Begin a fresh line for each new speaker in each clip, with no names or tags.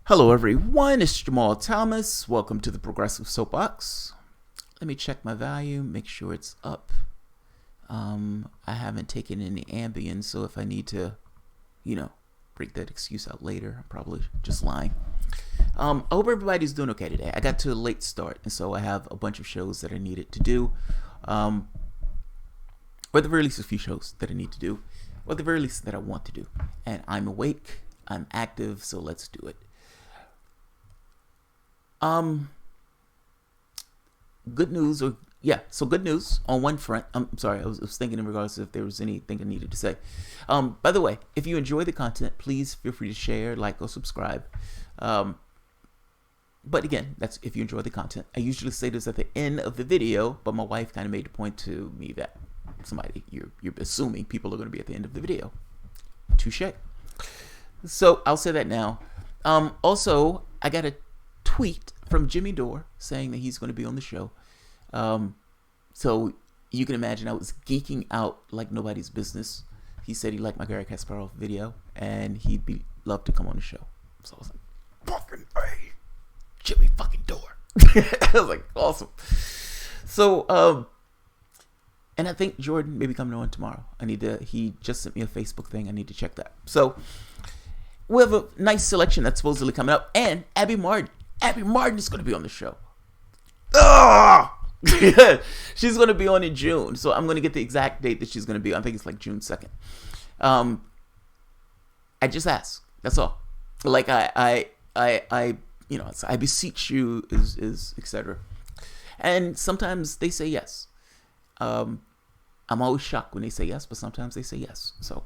Hello everyone, it's Jamal Thomas. Welcome to the Progressive Soapbox. Let me check my volume, make sure it's up. I haven't taken any Ambien, so if I need to, break that excuse out later, I'm probably just lying. I hope everybody's doing okay today. I got to a late start, and so I have a bunch of shows that I needed to do. Or at the very least, a few shows that I need to do. Or at the very least, that I want to do. And I'm awake, I'm active, so let's do it. Good news, good news on one front. I'm sorry, I was thinking in regards to if there was anything I needed to say. By the way, if you enjoy the content, please feel free to share, like, or subscribe. But again, that's if you enjoy the content. I usually say this at the end of the video, but my wife kind of made the point to me that you're assuming people are going to be at the end of the video. Touche. So I'll say that now. Also, I got a tweet from Jimmy Dore saying that he's going to be on the show. So you can imagine I was geeking out like nobody's business. He said he liked my Gary Kasparov video and he'd love to come on the show. So I was like, fucking hey, Jimmy fucking Dore. I was like, awesome. So, and I think Jordan may be coming on tomorrow. He just sent me a Facebook thing. I need to check that. So we have a nice selection that's supposedly coming up. And Abby Martin is going to be on the show. She's going to be on in June. So I'm going to get the exact date that she's going to be on. I think it's like June 2nd. I just ask. That's all. Like I beseech you is etc. And sometimes they say yes. I'm always shocked when they say yes, but sometimes they say yes. So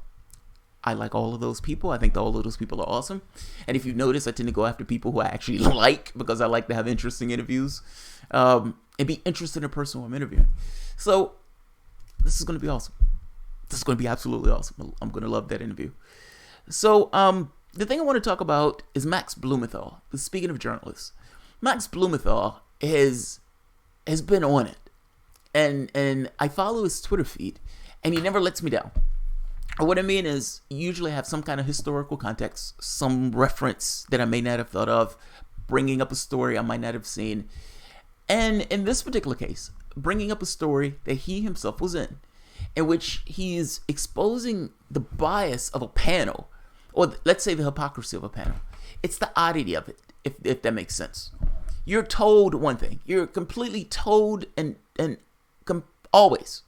I like all of those people. I think all of those people are awesome. And if you notice, I tend to go after people who I actually like because I like to have interesting interviews and be interested in the person who I'm interviewing. So this is going to be awesome. This is going to be absolutely awesome. I'm going to love that interview. So the thing I want to talk about is Max Blumenthal. Speaking of journalists, Max Blumenthal has been on it. And I follow his Twitter feed, and he never lets me down. What I mean is, usually have some kind of historical context, some reference that I may not have thought of, bringing up a story I might not have seen. And in this particular case, bringing up a story that he himself was in which he is exposing the bias of a panel, or let's say the hypocrisy of a panel. It's the oddity of it, if that makes sense. You're told one thing. You're completely told and always.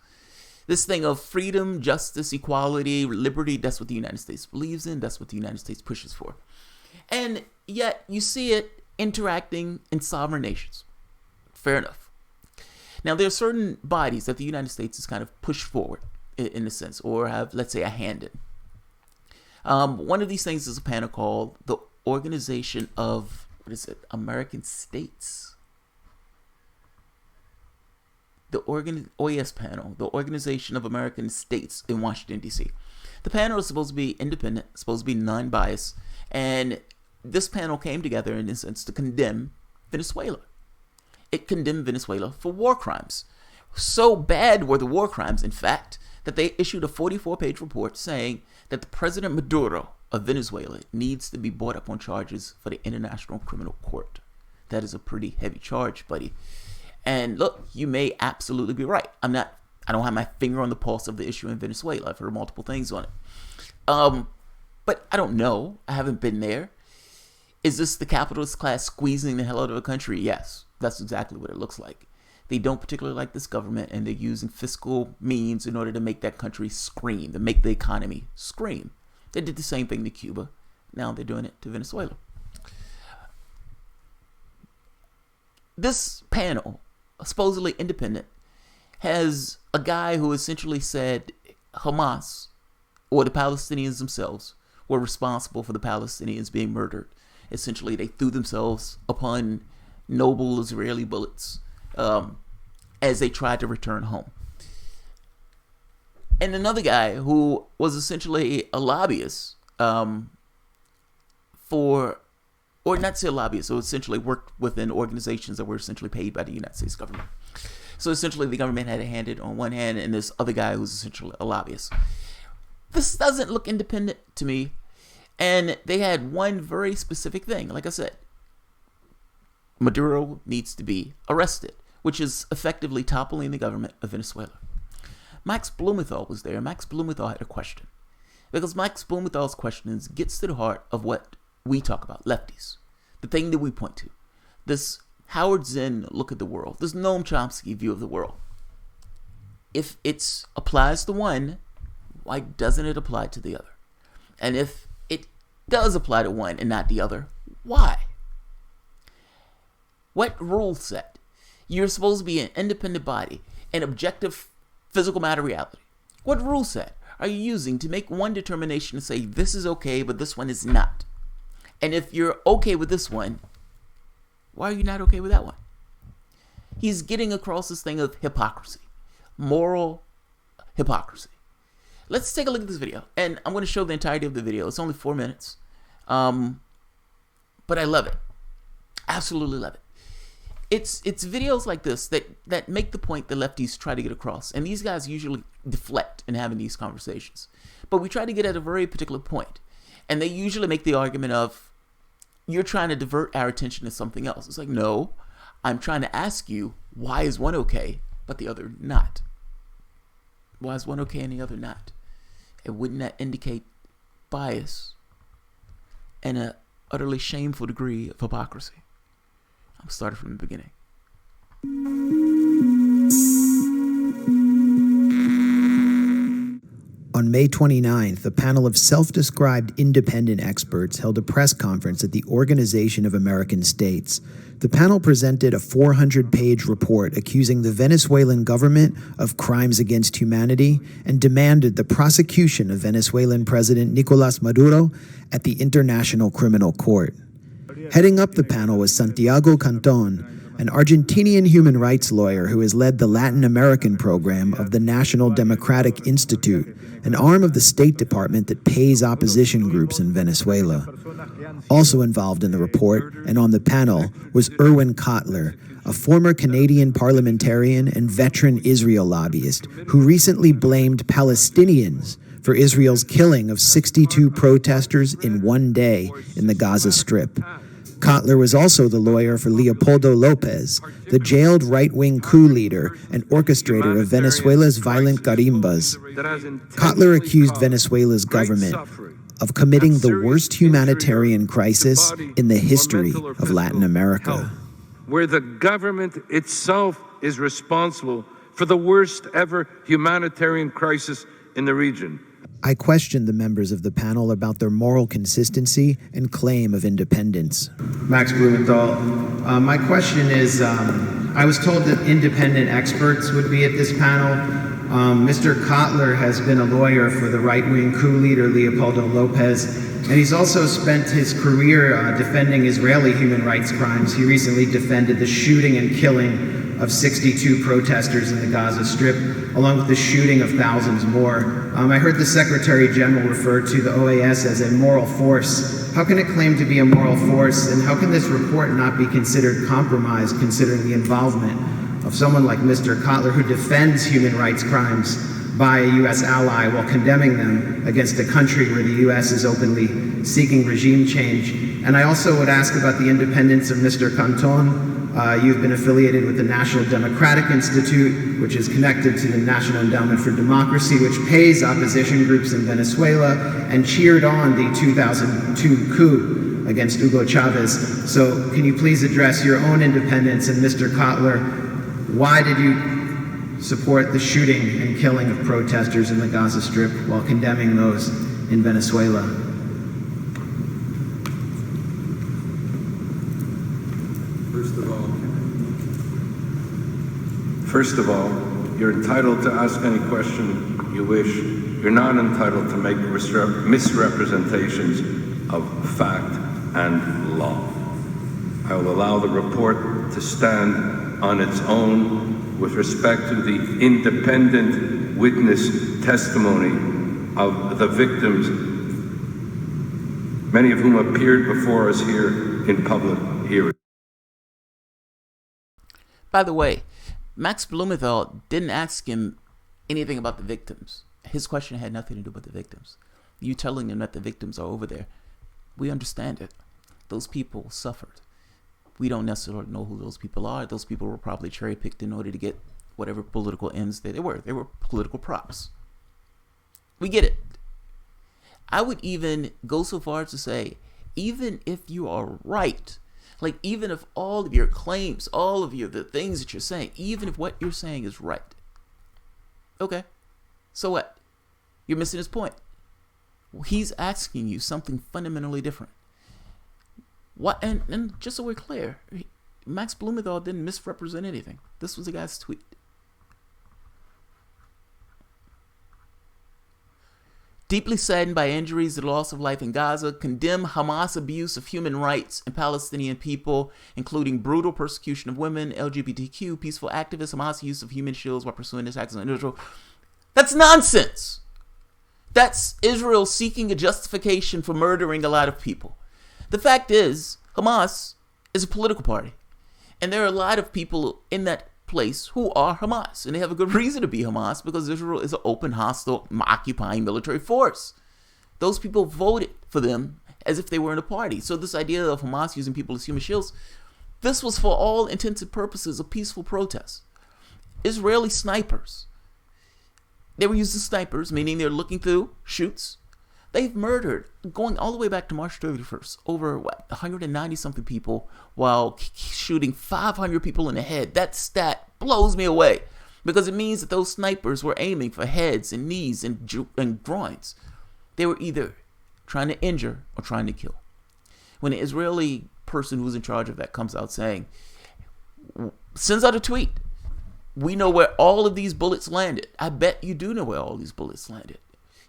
This thing of freedom, justice, equality, liberty, that's what the United States believes in. That's what the United States pushes for. And yet you see it interacting in sovereign nations. Fair enough. Now, there are certain bodies that the United States has kind of pushed forward in a sense, or have, let's say, a hand in. One of these things is a panel called the Organization of, American States? The OAS panel, the Organization of American States in Washington, D.C. The panel is supposed to be independent, supposed to be non-biased, and this panel came together in a sense to condemn Venezuela. It condemned Venezuela for war crimes. So bad were the war crimes, in fact, that they issued a 44-page report saying that the President Maduro of Venezuela needs to be brought up on charges for the International Criminal Court. That is a pretty heavy charge, buddy. And look, you may absolutely be right. I don't have my finger on the pulse of the issue in Venezuela. I've heard multiple things on it. But I don't know. I haven't been there. Is this the capitalist class squeezing the hell out of a country? Yes, that's exactly what it looks like. They don't particularly like this government, and they're using fiscal means in order to make that country scream, to make the economy scream. They did the same thing to Cuba. Now they're doing it to Venezuela. This panel, supposedly independent, has a guy who essentially said Hamas, or the Palestinians themselves, were responsible for the Palestinians being murdered. Essentially, they threw themselves upon noble Israeli bullets as they tried to return home. And another guy who was essentially a lobbyist or not say a lobbyist, so essentially worked within organizations that were essentially paid by the United States government. So essentially the government had a hand in on one hand, and this other guy who's essentially a lobbyist. This doesn't look independent to me. And they had one very specific thing. Like I said, Maduro needs to be arrested, which is effectively toppling the government of Venezuela. Max Blumenthal was there. Max Blumenthal had a question. Because Max Blumenthal's questions gets to the heart of what we talk about, lefties. The thing that we point to. This Howard Zinn look at the world. This Noam Chomsky view of the world. If it applies to one, why doesn't it apply to the other? And if it does apply to one and not the other, why? What rule set? You're supposed to be an independent body, an objective physical matter reality. What rule set are you using to make one determination to say this is okay, but this one is not? And if you're okay with this one, why are you not okay with that one? He's getting across this thing of hypocrisy, moral hypocrisy. Let's take a look at this video, and I'm going to show the entirety of the video. It's only 4 minutes, but I love it. Absolutely love it. It's videos like this that make the point the lefties try to get across, and these guys usually deflect in having these conversations. But we try to get at a very particular point, and they usually make the argument of, you're trying to divert our attention to something else. It's like, no, I'm trying to ask you, why is one okay, but the other not? Why is one okay and the other not? And wouldn't that indicate bias and an utterly shameful degree of hypocrisy? I'm starting from the beginning.
On May 29th, a panel of self-described independent experts held a press conference at the Organization of American States. The panel presented a 400-page report accusing the Venezuelan government of crimes against humanity and demanded the prosecution of Venezuelan President Nicolás Maduro at the International Criminal Court. Heading up the panel was Santiago Canton, an Argentinian human rights lawyer who has led the Latin American program of the National Democratic Institute, an arm of the State Department that pays opposition groups in Venezuela. Also involved in the report and on the panel was Erwin Kotler, a former Canadian parliamentarian and veteran Israel lobbyist who recently blamed Palestinians for Israel's killing of 62 protesters in one day in the Gaza Strip. Kotler was also the lawyer for Leopoldo Lopez, the jailed right-wing coup leader and orchestrator of Venezuela's violent garimbas. Kotler accused Venezuela's government of committing the worst humanitarian crisis in the history of Latin America.
Where the government itself is responsible for the worst ever humanitarian crisis in the region.
I questioned the members of the panel about their moral consistency and claim of independence.
Max Blumenthal. My question is, I was told that independent experts would be at this panel. Mr. Kotler has been a lawyer for the right-wing coup leader Leopoldo Lopez, and he's also spent his career defending Israeli human rights crimes. He recently defended the shooting and killing of 62 protesters in the Gaza Strip, along with the shooting of thousands more. I heard the Secretary General refer to the OAS as a moral force. How can it claim to be a moral force, and how can this report not be considered compromised, considering the involvement of someone like Mr. Kotler, who defends human rights crimes by a U.S. ally while condemning them against a country where the U.S. is openly seeking regime change? And I also would ask about the independence of Mr. Canton. You've been affiliated with the National Democratic Institute, which is connected to the National Endowment for Democracy, which pays opposition groups in Venezuela and cheered on the 2002 coup against Hugo Chavez. So can you please address your own independence? And Mr. Kotler, why did you support the shooting and killing of protesters in the Gaza Strip while condemning those in Venezuela?
First of all, you're entitled to ask any question you wish. You're not entitled to make misrepresentations of fact and law. I will allow the report to stand on its own with respect to the independent witness testimony of the victims, many of whom appeared before us here in public hearing.
By the way, Max Blumenthal didn't ask him anything about the victims. His question had nothing to do with the victims. You telling him that the victims are over there We understand it. Those people suffered. We don't necessarily know who those people are. Those people were probably cherry-picked in order to get whatever political ends they were. They were political props. We get it. I would even go so far as to say, even if you are right, like even if all of your claims, all of the things that you're saying, even if what you're saying is right, okay, so what? You're missing his point. He's asking you something fundamentally different. What? And just so we're clear, Max Blumenthal didn't misrepresent anything. This was the guy's tweet. Deeply saddened by injuries and loss of life in Gaza, condemn Hamas abuse of human rights and Palestinian people, including brutal persecution of women, LGBTQ, peaceful activists, Hamas use of human shields while pursuing attacks on Israel. That's nonsense. That's Israel seeking a justification for murdering a lot of people. The fact is, Hamas is a political party. And there are a lot of people in that place who are Hamas. And they have a good reason to be Hamas because Israel is an open, hostile, occupying military force. Those people voted for them as if they were in a party. So this idea of Hamas using people as human shields, this was for all intents and purposes a peaceful protest. Israeli snipers. They were using snipers, meaning they're looking through chutes. They've murdered, going all the way back to March 31st, over 190-something people while shooting 500 people in the head. That stat blows me away because it means that those snipers were aiming for heads and knees and groins. They were either trying to injure or trying to kill. When an Israeli person who's in charge of that comes out sends out a tweet, we know where all of these bullets landed. I bet you do know where all these bullets landed.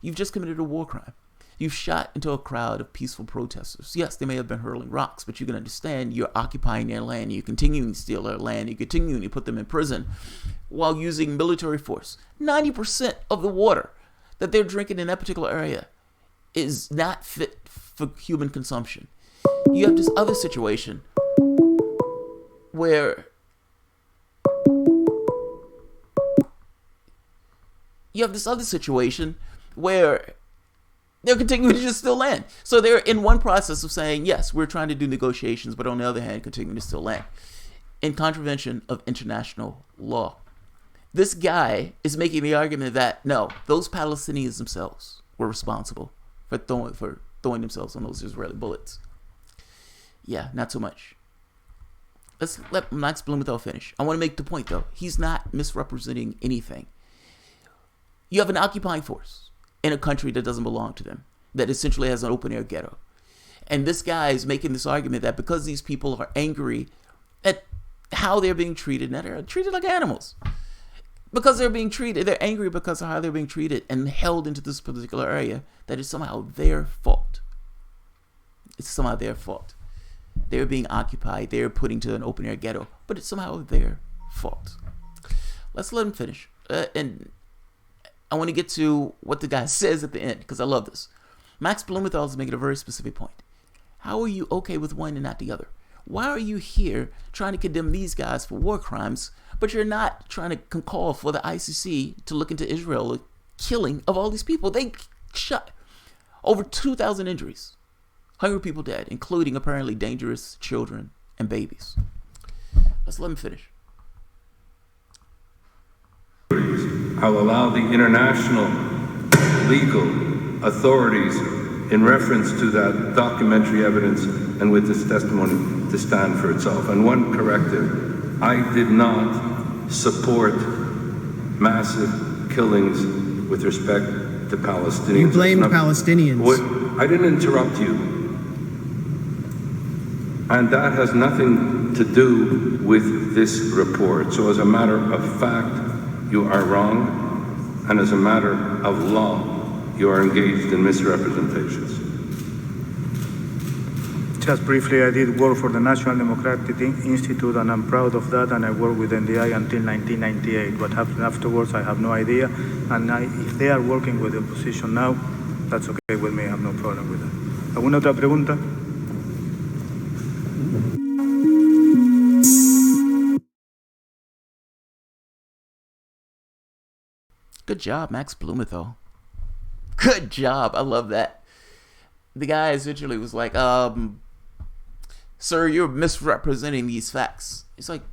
You've just committed a war crime. You've shot into a crowd of peaceful protesters. Yes, they may have been hurling rocks, but you can understand you're occupying their land. You're continuing to steal their land. You're continuing to put them in prison while using military force. 90% of the water that they're drinking in that particular area is not fit for human consumption. You have this other situation where they're continuing to just steal land. So they're in one process of saying, yes, we're trying to do negotiations, but on the other hand, continuing to steal land in contravention of international law. This guy is making the argument that, no, those Palestinians themselves were responsible for throwing themselves on those Israeli bullets. Yeah, not so much. Let's let Max Blumenthal finish. I want to make the point, though. He's not misrepresenting anything. You have an occupying force in a country that doesn't belong to them, that essentially has an open-air ghetto. And this guy is making this argument that because these people are angry at how they're being treated, and they're treated like animals, because they're angry because of how they're being treated and held into this particular area, that it's somehow their fault. It's somehow their fault. They're being occupied, they're putting to an open-air ghetto, but it's somehow their fault. Let's let him finish. And I want to get to what the guy says at the end, because I love this. Max Blumenthal is making a very specific point. How are you okay with one and not the other? Why are you here trying to condemn these guys for war crimes, but you're not trying to call for the ICC to look into Israel, the killing of all these people? They shot over 2,000 injuries, 100 people dead, including apparently dangerous children and babies. Let's let him finish.
I'll allow the international legal authorities in reference to that documentary evidence and witness testimony to stand for itself. And one corrective, I did not support massive killings with respect to Palestinians.
You blamed Palestinians.
I didn't interrupt you. And that has nothing to do with this report. So as a matter of fact, you are wrong, and as a matter of law, you are engaged in misrepresentations.
Just briefly, I did work for the National Democratic Institute, and I'm proud of that, and I worked with NDI until 1998. What happened afterwards, I have no idea, and if they are working with the opposition now, that's okay with me, I have no problem with that. ¿Alguna otra pregunta?
Good job, Max Blumenthal. Good job. I love that. the guy essentially was like, sir, you're misrepresenting these facts. It's like,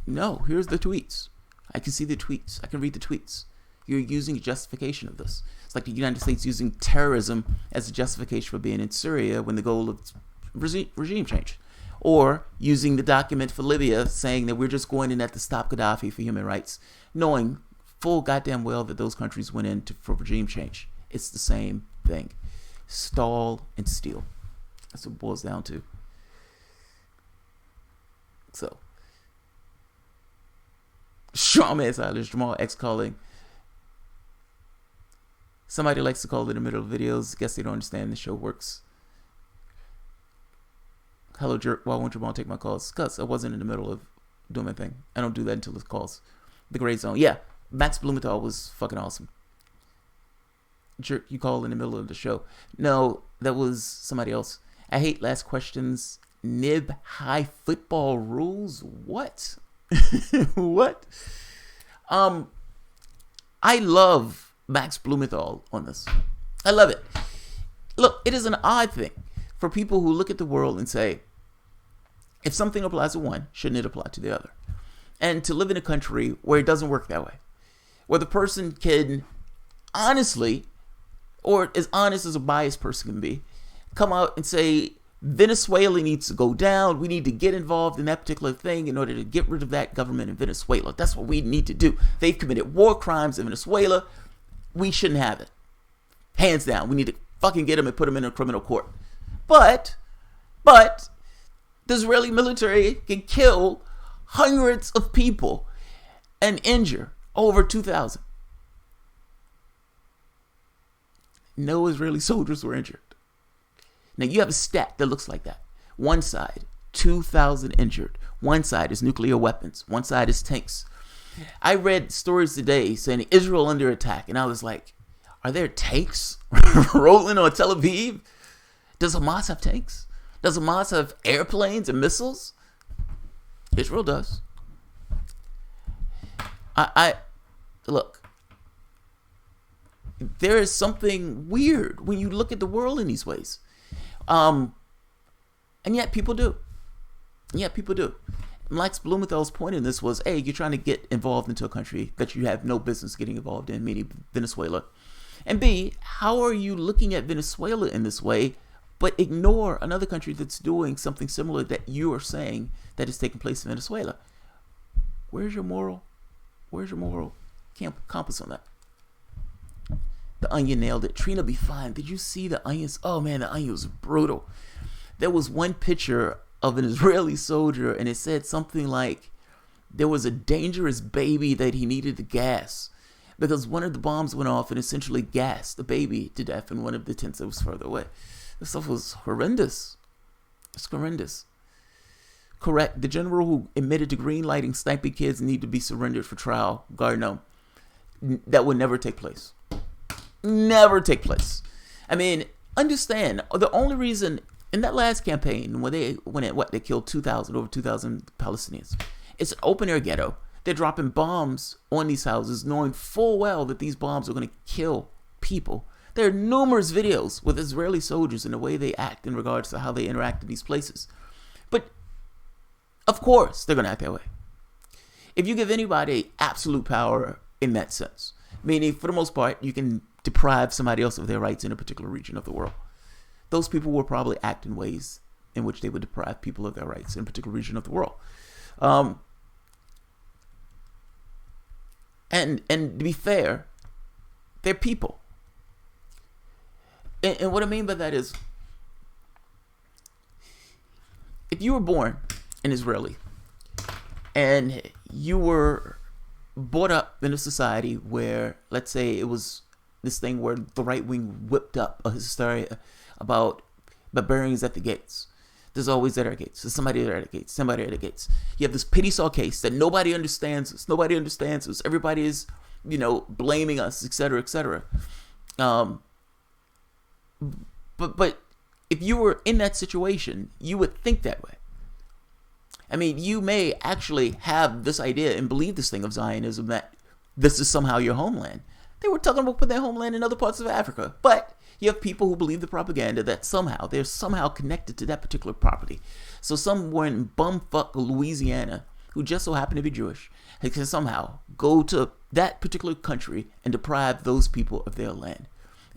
no, here's the tweets. I can see the tweets. I can read the tweets. You're using a justification of this. It's like the United States using terrorism as a justification for being in Syria when the goal of regime change. Or using the document for Libya saying that we're just going in at to stop Gaddafi for human rights, knowing full goddamn well that those countries went in for regime change. It's the same thing. Stall and steal. That's what it boils down to. So, Strawman Silence, Jamal X calling. Somebody likes to call in the middle of videos. Guess they don't understand the show works. Hello, jerk. Why won't Jamal take my calls? Because I wasn't in the middle of doing my thing. I don't do that until it calls. The gray zone. Yeah, Max Blumenthal was fucking awesome. Jerk, you called in the middle of the show. No, that was somebody else. I hate last questions. Nib high football rules. What? What? I love Max Blumenthal on this. I love it. Look, it is an odd thing for people who look at the world and say, if something applies to one, shouldn't it apply to the other? And to live in a country where it doesn't work that way, where the person can honestly, or as honest as a biased person can be, come out and say, Venezuela needs to go down. We need to get involved in that particular thing in order to get rid of that government in Venezuela. That's what we need to do. They've committed war crimes in Venezuela. We shouldn't have it. Hands down. We need to fucking get them and put them in a criminal court. But the Israeli military can kill hundreds of people and injure over 2,000. No Israeli soldiers were injured. Now you have a stat that looks like that. One side, 2,000 injured. One side is nuclear weapons. One side is tanks. I read stories today saying Israel under attack, and I was like, are there tanks rolling on Tel Aviv? Does Hamas have tanks? Does Hamas have airplanes and missiles? Israel does. I look, there is something weird when you look at the world in these ways. And yet people do. Max Blumenthal's point in this was, A, you're trying to get involved into a country that you have no business getting involved in, meaning Venezuela. And B, how are you looking at Venezuela in this way, but ignore another country that's doing something similar that you are saying that is taking place in Venezuela? Where's your moral compass on that? The Onion nailed it. Trina be fine. Did you see the Onions? Oh man, the Onion was brutal. There was one picture of an Israeli soldier, and it said something like there was a dangerous baby that he needed to gas because one of the bombs went off and essentially gassed the baby to death in one of the tents that was further away. This stuff was horrendous. It's horrendous. Correct. The general who admitted to green lighting sniping kids need to be surrendered for trial. Gardner. That would never take place. Never take place. I mean, understand, the only reason in that last campaign when they killed over 2,000 Palestinians, it's an open air ghetto. They're dropping bombs on these houses knowing full well that these bombs are going to kill people. There are numerous videos with Israeli soldiers and the way they act in regards to how they interact in these places. But of course they're going to act that way. If you give anybody absolute power in that sense, meaning for the most part you can deprive somebody else of their rights in a particular region of the world, those people will probably act in ways in which they would deprive people of their rights in a particular region of the world. And to be fair, they're people. And what I mean by that is, if you were born an Israeli and you were brought up in a society where, let's say, it was this thing where the right wing whipped up a hysteria about barbarians at the gates. There's always at our gates. There's somebody there at the gates. Somebody at the gates. You have this pity saw case that nobody understands us. Nobody understands us. Everybody is, blaming us, etc., etc. But if you were in that situation, you would think that way. I mean, you may actually have this idea and believe this thing of Zionism, that this is somehow your homeland. They were talking about putting their homeland in other parts of Africa, but You have people who believe the propaganda that somehow they're somehow connected to that particular property. So someone in bumfuck Louisiana who just so happen to be Jewish can somehow go to that particular country and deprive those people of their land.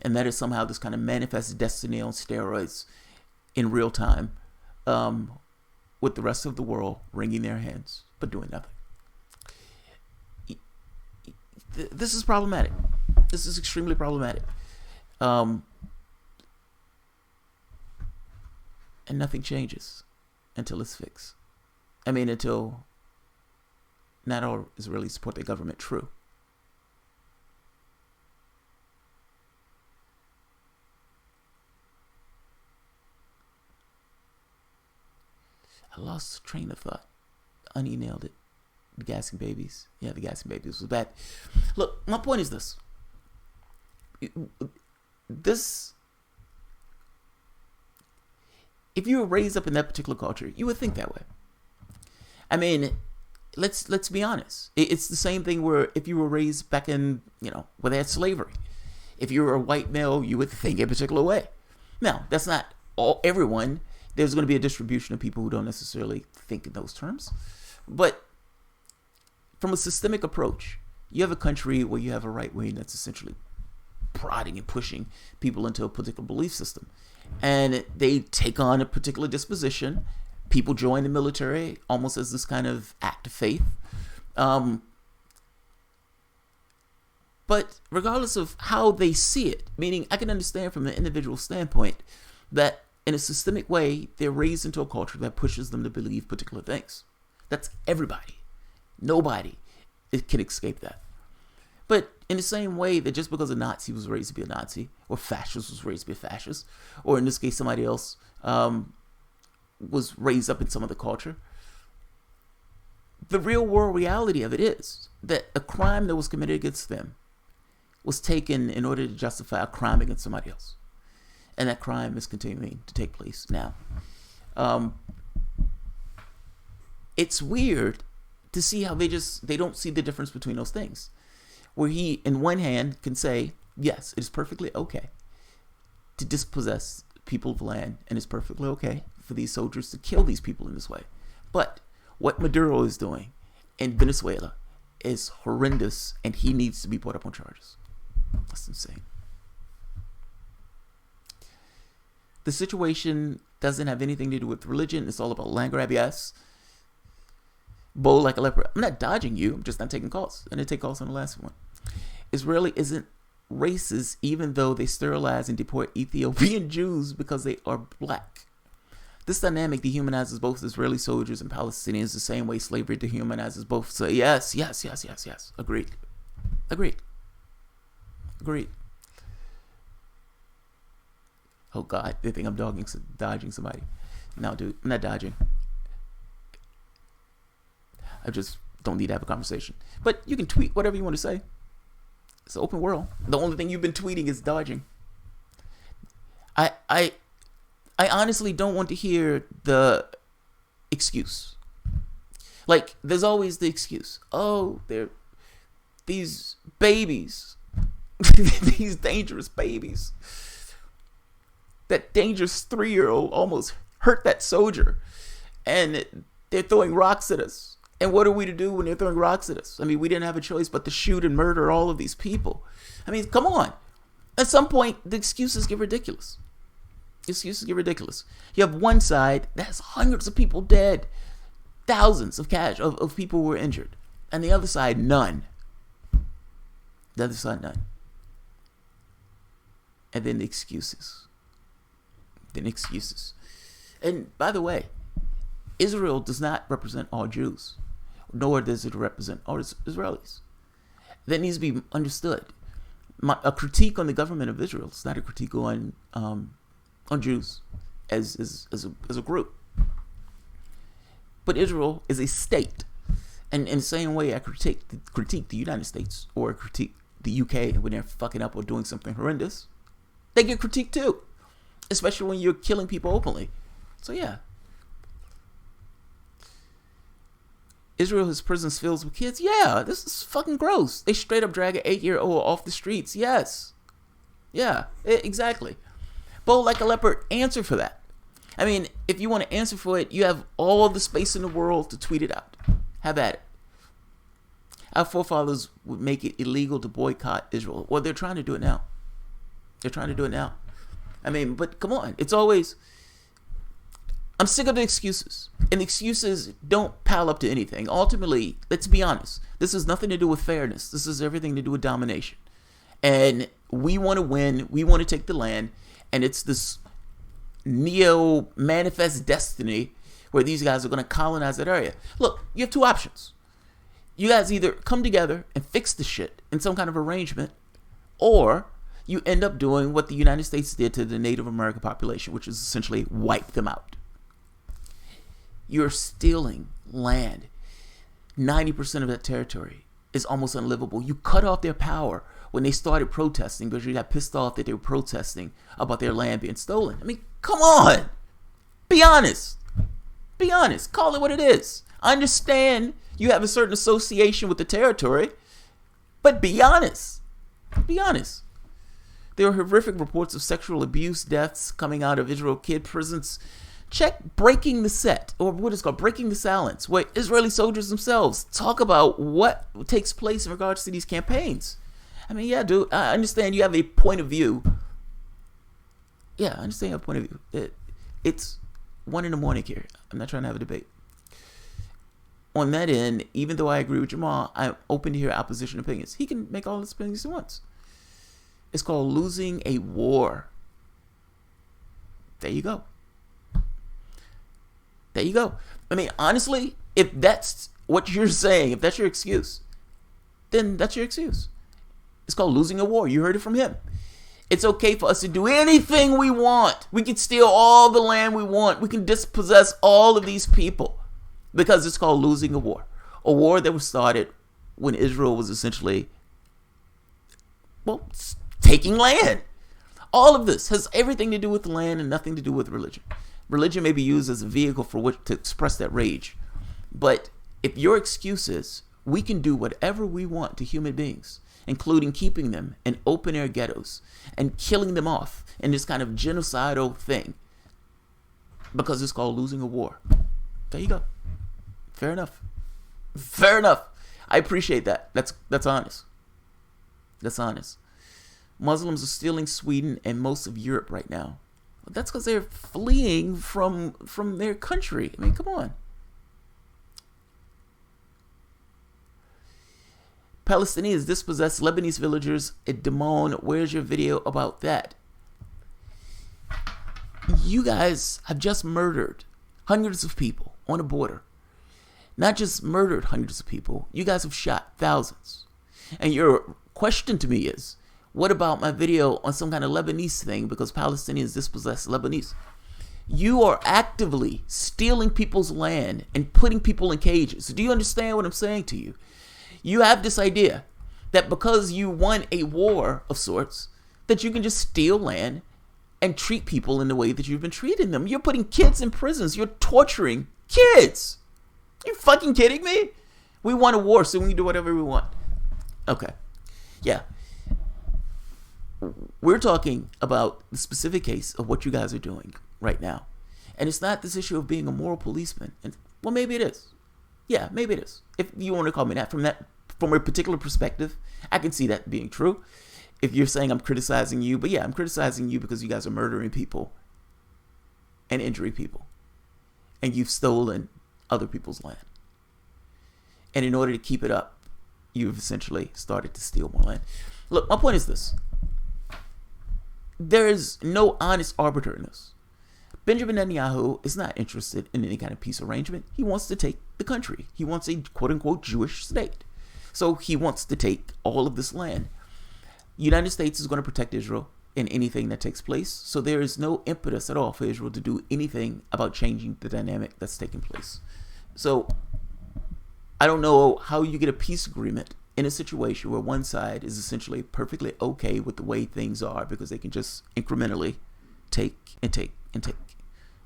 And that is somehow this kind of manifested destiny on steroids in real time, with the rest of the world wringing their hands but doing nothing. This is problematic. This is extremely problematic. And nothing changes until it's fixed. I mean, until not all Israelis support their government. True. I lost train of thought. Onion nailed it. The Gassy Babies. Yeah, the Gassy Babies was bad. Look, my point is this. If you were raised up in that particular culture, you would think that way. I mean, let's be honest. It's the same thing where if you were raised back in, where they had slavery. If you were a white male, you would think a particular way. Now, that's not everyone. There's going to be a distribution of people who don't necessarily think in those terms. But from a systemic approach, you have a country where you have a right wing that's essentially prodding and pushing people into a particular belief system. And they take on a particular disposition. People join the military almost as this kind of act of faith. But regardless of how they see it, meaning I can understand from an individual standpoint that in a systemic way, they're raised into a culture that pushes them to believe particular things. That's everybody. Nobody can escape that. But in the same way that just because a Nazi was raised to be a Nazi, or fascist was raised to be a fascist, or in this case somebody else was raised up in some other culture, the real world reality of it is that a crime that was committed against them was taken in order to justify a crime against somebody else. And that crime is continuing to take place now. It's weird to see how they don't see the difference between those things. Where he, in one hand, can say, yes, it is perfectly okay to dispossess people of land, and it's perfectly okay for these soldiers to kill these people in this way. But what Maduro is doing in Venezuela is horrendous, and he needs to be brought up on charges. That's insane. The situation doesn't have anything to do with religion. It's all about land grab, yes. Bowl like a leopard. I'm not dodging you. I'm just not taking calls. I didn't take calls on the last one. Israeli isn't racist even though they sterilize and deport Ethiopian Jews because they are black. This dynamic dehumanizes both Israeli soldiers and Palestinians the same way slavery dehumanizes both. So yes. Agreed. Oh God, they think I'm dodging somebody. No, dude, I'm not dodging. I just don't need to have a conversation. But you can tweet whatever you want to say. It's an open world. The only thing you've been tweeting is dodging. I honestly don't want to hear the excuse. Like, there's always the excuse. Oh, they're these babies. These dangerous babies. That dangerous 3-year-old almost hurt that soldier. And they're throwing rocks at us. And what are we to do when they're throwing rocks at us? I mean, we didn't have a choice but to shoot and murder all of these people. I mean, come on. At some point, the excuses get ridiculous. You have one side that has hundreds of people dead, thousands of people who were injured. And the other side, none. And then the excuses. And by the way, Israel does not represent all Jews, nor does it represent all Israelis. That needs to be understood. A critique on the government of Israel is not a critique on Jews as a group. But Israel is a state. And in the same way I critique the United States or critique the UK when they're fucking up or doing something horrendous, they get critiqued too. Especially when you're killing people openly. So yeah. Israel has prisons filled with kids. Yeah, this is fucking gross. They straight up drag an 8-year-old off the streets. Yes. Yeah, exactly. Bold like a leopard, answer for that. I mean, if you want to answer for it, you have all the space in the world to tweet it out. Have at it. Our forefathers would make it illegal to boycott Israel. Well, they're trying to do it now. They're trying to do it now. I mean, but come on. It's always... I'm sick of the excuses. And the excuses don't pile up to anything. Ultimately, let's be honest. This has nothing to do with fairness. This has everything to do with domination. And we want to win. We want to take the land. And it's this neo-manifest destiny where these guys are going to colonize that area. Look, you have two options. You guys either come together and fix the shit in some kind of arrangement, or you end up doing what the United States did to the Native American population, which is essentially wipe them out. You're stealing land. 90% of that territory is almost unlivable. You cut off their power when they started protesting because you got pissed off that they were protesting about their land being stolen. I mean, come on. Be honest. Be honest. Call it what it is. I understand you have a certain association with the territory, but be honest. Be honest. There are horrific reports of sexual abuse deaths coming out of Israel kid prisons. Check Breaking the Set, or what is called Breaking the Silence, where Israeli soldiers themselves talk about what takes place in regards to these campaigns. I mean, yeah, dude, I understand you have a point of view. Yeah, I understand your point of view. It's 1 a.m. here. I'm not trying to have a debate. On that end, even though I agree with Jamal, I'm open to hear opposition opinions. He can make all his opinions he wants. It's called losing a war. There you go. There you go. I mean, honestly, if that's what you're saying, if that's your excuse, then that's your excuse. It's called losing a war. You heard it from him. It's okay for us to do anything we want. We can steal all the land we want. We can dispossess all of these people because it's called losing a war. A war that was started when Israel was essentially, well, taking land. All of this has everything to do with the land and nothing to do with religion. Religion may be used as a vehicle for which to express that rage. But if your excuse is, we can do whatever we want to human beings, including keeping them in open-air ghettos and killing them off in this kind of genocidal thing, because it's called losing a war. There you go. Fair enough. Fair enough. I appreciate that. That's honest. That's honest. Muslims are stealing Sweden and most of Europe right now. That's because they're fleeing from their country. I mean, come on. Palestinians dispossess Lebanese villagers at Damon. Where's your video about that? You guys have just murdered hundreds of people on a border. Not just murdered hundreds of people. You guys have shot thousands. And your question to me is, what about my video on some kind of Lebanese thing because Palestinians dispossess Lebanese? You are actively stealing people's land and putting people in cages. Do you understand what I'm saying to you? You have this idea that because you won a war of sorts, that you can just steal land and treat people in the way that you've been treating them. You're putting kids in prisons. You're torturing kids. You fucking kidding me? We won a war, so we can do whatever we want. Okay. Yeah. We're talking about the specific case of what you guys are doing right now. And it's not this issue of being a moral policeman. And, well, maybe it is. Yeah, maybe it is. If you want to call me that from a particular perspective, I can see that being true. If you're saying I'm criticizing you, but yeah, I'm criticizing you because you guys are murdering people and injuring people. And you've stolen other people's land. And in order to keep it up, you've essentially started to steal more land. Look, my point is this. There is no honest arbiter in this. Benjamin Netanyahu is not interested in any kind of peace arrangement. He wants to take the country. He wants a quote-unquote Jewish state. So he wants to take all of this land. The United States is going to protect Israel in anything that takes place. So there is no impetus at all for Israel to do anything about changing the dynamic that's taking place. So I don't know how you get a peace agreement in a situation where one side is essentially perfectly okay with the way things are because they can just incrementally take and take and take.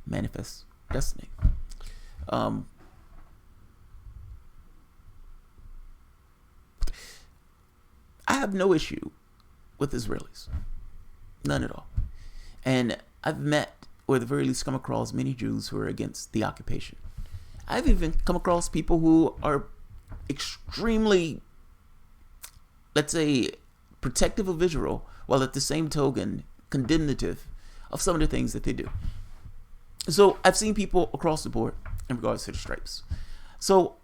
Manifest destiny. I have no issue with Israelis. None at all. And I've met, or at the very least come across, many Jews who are against the occupation. I've even come across people who are extremely, let's say, protective of Israel, while at the same token condemnative of some of the things that they do. So I've seen people across the board in regards to the stripes. So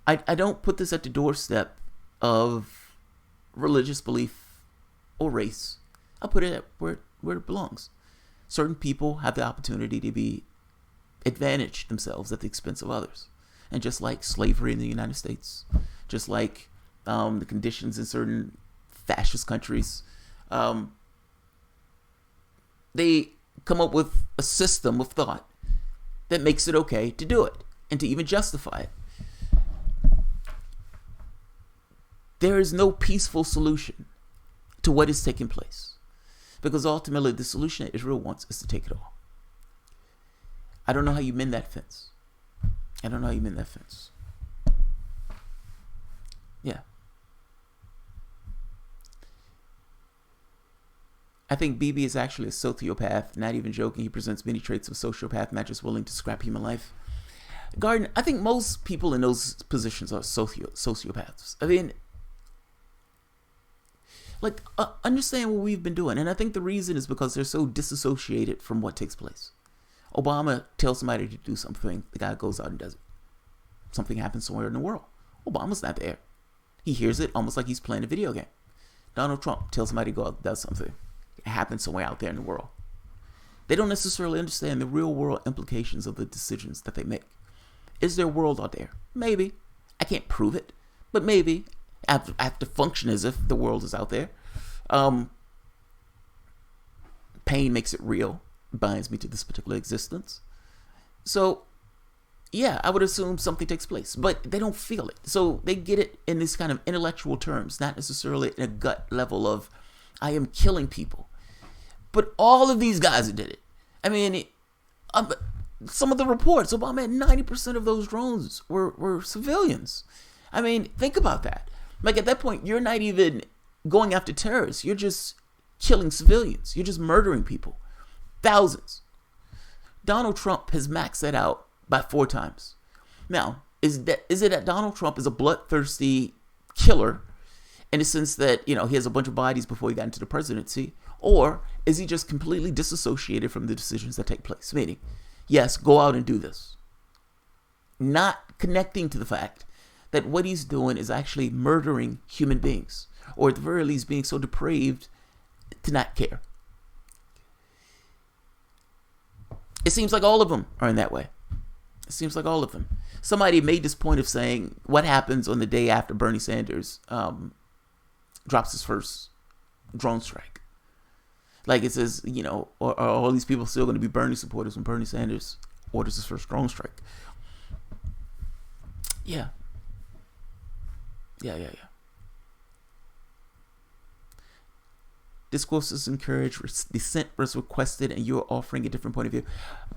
I don't put this at the doorstep of religious belief or race. I put it where it belongs. Certain people have the opportunity to be advantaged themselves at the expense of others. And just like slavery in the United States, just like the conditions in certain fascist countries, they come up with a system of thought that makes it okay to do it and to even justify it. There is no peaceful solution to what is taking place, because ultimately the solution that Israel wants is to take it all. I don't know how you mend that fence. Yeah. I think Bibi is actually a sociopath, not even joking. He presents many traits of a sociopath, not just willing to scrap human life. Garden, I think most people in those positions are sociopaths. I mean, like, understand what we've been doing. And I think the reason is because they're so disassociated from what takes place. Obama tells somebody to do something, the guy goes out and does it. Something happens somewhere in the world. Obama's not there. He hears it almost like he's playing a video game. Donald Trump tells somebody to go out and does something. It happens somewhere out there in the world. They don't necessarily understand the real world implications of the decisions that they make. Is there a world out there? Maybe. I can't prove it, but maybe. I have to function as if the world is out there. Pain makes it real. Binds me to this particular existence. So, yeah, I would assume something takes place, but they don't feel it. So they get it in this kind of intellectual terms, not necessarily in a gut level of, I am killing people. But all of these guys did it. I mean, some of the reports, Obama had 90% of those drones were civilians. I mean, think about that. Like, at that point, you're not even going after terrorists. You're just killing civilians. You're just murdering people. Thousands. Donald Trump has maxed that out by 4 times. Now, is it that Donald Trump is a bloodthirsty killer in the sense that, he has a bunch of bodies before he got into the presidency? Or is he just completely disassociated from the decisions that take place? Meaning, yes, go out and do this. Not connecting to the fact that what he's doing is actually murdering human beings, or at the very least being so depraved to not care. It seems like all of them are in that way. It seems like all of them. Somebody made this point of saying, what happens on the day after Bernie Sanders drops his first drone strike? Like, it says, are all these people still going to be Bernie supporters when Bernie Sanders orders his first drone strike? Yeah. Yeah. Discourse is encouraged, dissent was requested, and you are offering a different point of view.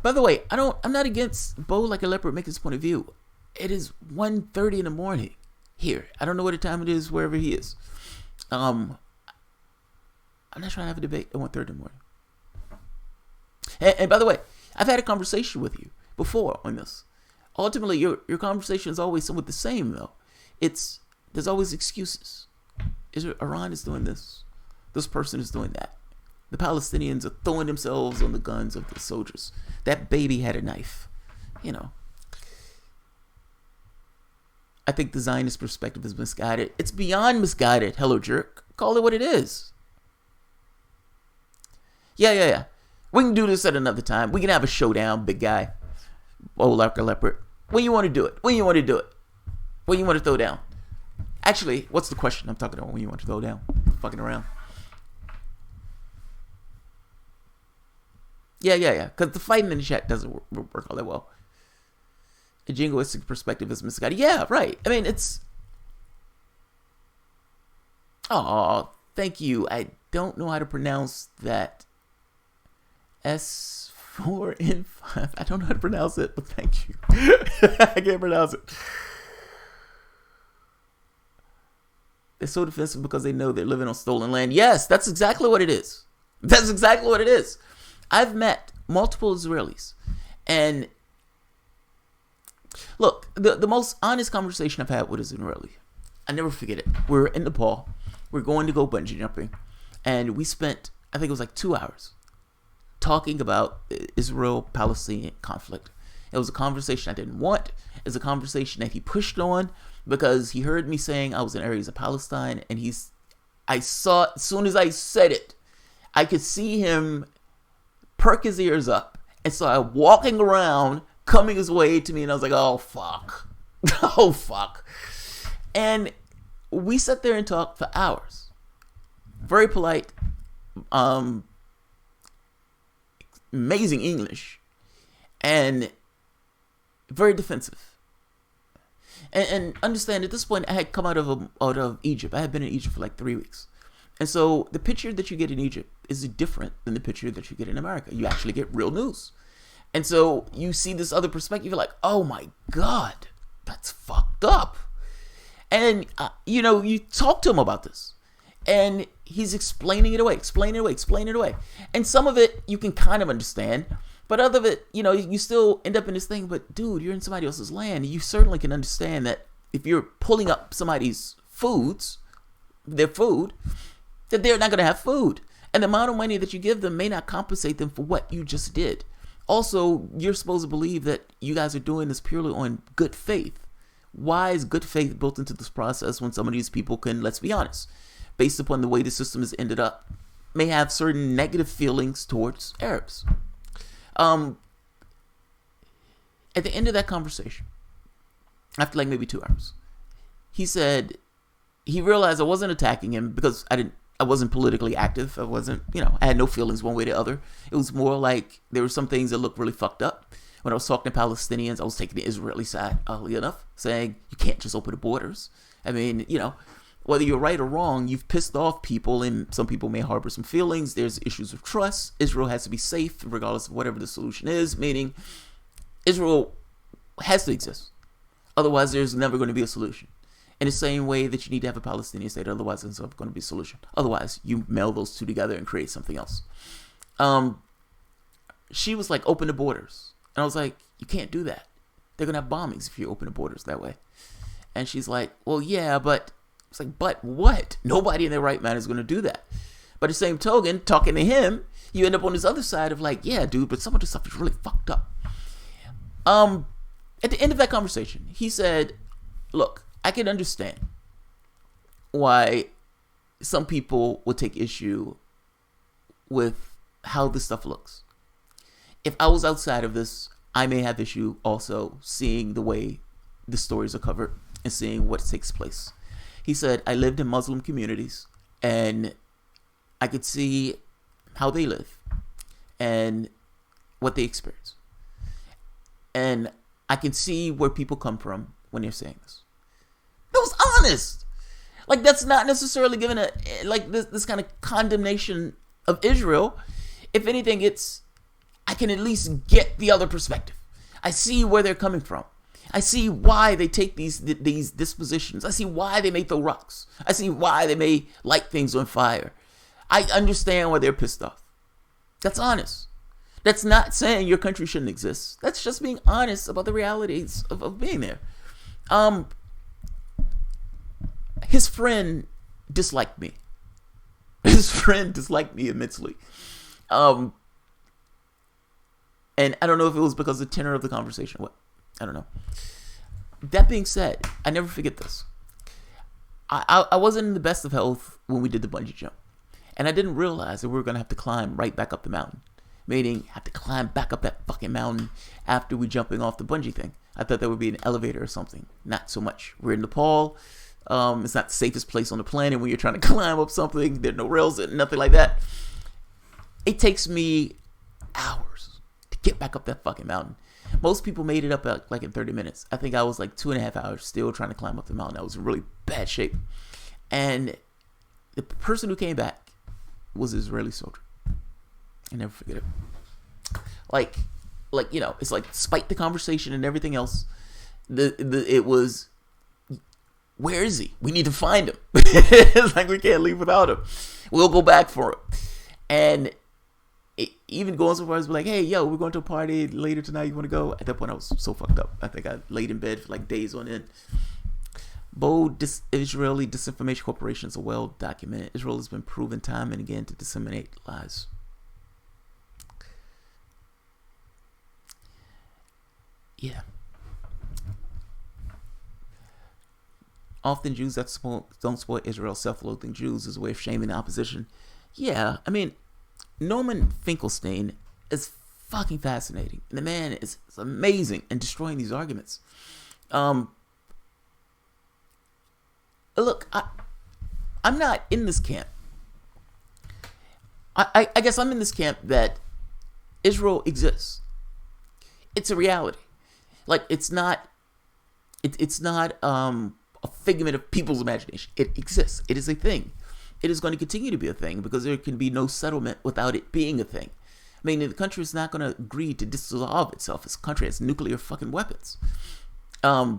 By the way, I'm not against Bo like a leopard making his point of view. It is 1:30 in the morning here. I don't know what the time it is wherever he is. I'm not trying to have a debate at 1:30 in the morning. And by the way, I've had a conversation with you before on this. Ultimately, your conversation is always somewhat the same, though. There's always excuses. Iran is doing this. This person is doing that. The Palestinians are throwing themselves on the guns of the soldiers. That baby had a knife. I think the Zionist perspective is misguided. It's beyond misguided. Hello, jerk. Call it what it is. Yeah. We can do this at another time. We can have a showdown, big guy. Oh, like a leopard. When you want to do it? When you want to do it? When you want to throw down? Actually, what's the question I'm talking about when you want to throw down? Fucking around. Yeah. Because the fighting in the chat doesn't work all that well. A jingoistic perspective is misguided. Yeah, right. I mean, it's... Oh, thank you. I don't know how to pronounce that. S4N5. I don't know how to pronounce it, but thank you. I can't pronounce it. They're so defensive because they know they're living on stolen land. Yes, that's exactly what it is. That's exactly what it is. I've met multiple Israelis, and look, the most honest conversation I've had with an Israeli, I never forget it. We're in Nepal. We're going to go bungee jumping, and we spent, I think it was like 2 hours, talking about the Israel-Palestinian conflict. It was a conversation I didn't want. It was a conversation that he pushed on because he heard me saying I was in areas of Palestine, and I saw, as soon as I said it, I could see him perk his ears up and start walking around, coming his way to me, and I was like, oh, fuck. Oh, fuck. And we sat there and talked for hours. Very polite, amazing English, and very defensive. And understand, at this point, I had come out of Egypt. I had been in Egypt for like 3 weeks. And so the picture that you get in Egypt is different than the picture that you get in America. You actually get real news. And so you see this other perspective, you're like, oh my God, that's fucked up. And, you talk to him about this. And he's explaining it away. And some of it you can kind of understand. But other of it, you still end up in this thing. But dude, you're in somebody else's land. You certainly can understand that if you're pulling up somebody's their food, that they're not going to have food. And the amount of money that you give them may not compensate them for what you just did. Also, you're supposed to believe that you guys are doing this purely on good faith. Why is good faith built into this process when some of these people can, let's be honest, based upon the way the system has ended up, may have certain negative feelings towards Arabs? At the end of that conversation, after like maybe 2 hours, he said he realized I wasn't attacking him because I wasn't politically active. I wasn't, I had no feelings one way or the other. It was more like there were some things that looked really fucked up. When I was talking to Palestinians, I was taking the Israeli side, oddly enough, saying you can't just open the borders. I mean, whether you're right or wrong, you've pissed off people, and some people may harbor some feelings. There's issues of trust. Israel has to be safe regardless of whatever the solution is, meaning Israel has to exist. Otherwise, there's never going to be a solution. In the same way that you need to have a Palestinian state, otherwise there's never going to be a solution. Otherwise, you meld those two together and create something else. She was like, open the borders. And I was like, you can't do that. They're going to have bombings if you open the borders that way. And she's like, well, yeah, but... It's like, but what? Nobody in their right mind is going to do that. But the same token, talking to him, you end up on this other side of like, yeah, dude, but some of this stuff is really fucked up. At the end of that conversation, he said, look, I can understand why some people would take issue with how this stuff looks. If I was outside of this, I may have issue also seeing the way the stories are covered and seeing what takes place. He said, I lived in Muslim communities and I could see how they live and what they experience. And I can see where people come from when they're saying this. That was honest. Like, that's not necessarily giving this kind of condemnation of Israel. If anything, I can at least get the other perspective. I see where they're coming from. I see why they take these dispositions. I see why they may throw rocks. I see why they may light things on fire. I understand why they're pissed off. That's honest. That's not saying your country shouldn't exist. That's just being honest about the realities of being there. His friend disliked me. His friend disliked me immensely. And I don't know if it was because of the tenor of the conversation. What? I don't know. That being said, I never forget this. I wasn't in the best of health when we did the bungee jump. And I didn't realize that we were going to have to climb right back up the mountain. Meaning, have to climb back up that fucking mountain after we jumping off the bungee thing. I thought there would be an elevator or something. Not so much. We're in Nepal. It's not the safest place on the planet when you're trying to climb up something. There are no rails, nothing like that. It takes me hours to get back up that fucking mountain. Most people made it up like in 30 minutes. I think I was like 2.5 hours still trying to climb up the mountain. I was in really bad shape. And the person who came back was an Israeli soldier. I never forget it. Like it's like, despite the conversation and everything else, it was, where is he? We need to find him. It's like we can't leave without him. We'll go back for him. And even going so far as be like, hey, yo, we're going to a party later tonight. You want to go? At that point, I was so fucked up. I think I laid in bed for like days on end. Bold Israeli disinformation corporations are well documented. Israel has been proven time and again to disseminate lies. Yeah. Often Jews that don't support Israel, self-loathing Jews, is a way of shaming the opposition. Yeah, I mean, Norman Finkelstein is fucking fascinating. And the man is amazing in destroying these arguments. Look, I'm not in this camp. I guess I'm in this camp that Israel exists. It's a reality. Like, it's not a figment of people's imagination. It exists. It is a thing. It is going to continue to be a thing because there can be no settlement without it being a thing. I mean, the country is not going to agree to dissolve itself. This country has nuclear fucking weapons. By